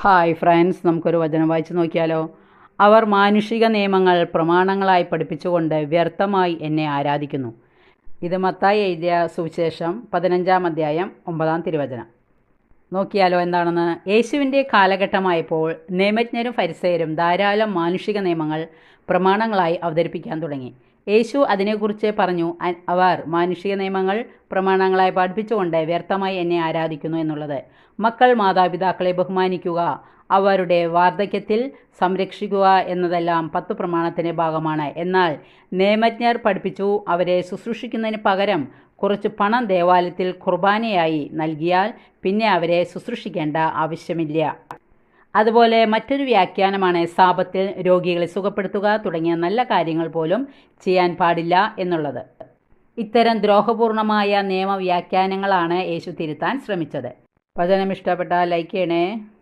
Hi friends, നമുക്കൊരു വചനം വായിച്ചു നോക്കിയാലോ. അവർ മാനുഷിക നിയമങ്ങൾ പ്രമാണങ്ങളായി പഠിപ്പിച്ചുകൊണ്ട് വ്യർത്ഥമായി എന്നെ ആരാധിക്കുന്നു. ഇത് മത്തായി എഴുതിയ സുവിശേഷം 15-ാം അധ്യായം 9-ാം തിരുവചനം. നോക്കിയാലോ എന്താണെന്ന്. യേശുവിൻ്റെ കാലഘട്ടമായപ്പോൾ നിയമജ്ഞരും ഫരിസേയരും ധാരാളം മാനുഷിക നിയമങ്ങൾ പ്രമാണങ്ങളായി അവതരിപ്പിക്കാൻ തുടങ്ങി. യേശു അതിനെക്കുറിച്ച് പറഞ്ഞു, അവർ മാനുഷിക നിയമങ്ങൾ പ്രമാണങ്ങളായി പഠിപ്പിച്ചുകൊണ്ട് വ്യർത്ഥമായി എന്നെ ആരാധിക്കുന്നു എന്നുള്ളത്. മക്കൾ മാതാപിതാക്കളെ ബഹുമാനിക്കുക, അവരുടെ വാർദ്ധക്യത്തിൽ സംരക്ഷിക്കുക എന്നതെല്ലാം 10 പ്രമാണത്തിൻ്റെ ഭാഗമാണ്. എന്നാൽ നിയമജ്ഞർ പഠിപ്പിച്ചു, അവരെ ശുശ്രൂഷിക്കുന്നതിന് പകരം കുറച്ച് പണം ദേവാലയത്തിൽ കുർബാനയായി നൽകിയാൽ പിന്നെ അവരെ ശുശ്രൂഷിക്കേണ്ട ആവശ്യമില്ല. അതുപോലെ മറ്റൊരു വ്യാഖ്യാനമാണ് സാബത്തിൽ രോഗികളെ സുഖപ്പെടുത്തുക തുടങ്ങിയ നല്ല കാര്യങ്ങൾ പോലും ചെയ്യാൻ പാടില്ല എന്നുള്ളത്. ഇത്തരം ദ്രോഹപൂർണമായ നിയമവ്യാഖ്യാനങ്ങളാണ് യേശു തിരുത്താൻ ശ്രമിച്ചത്. വചനം ഇഷ്ടപ്പെട്ടാൽ ലൈക്ക് ചെയ്യണേ.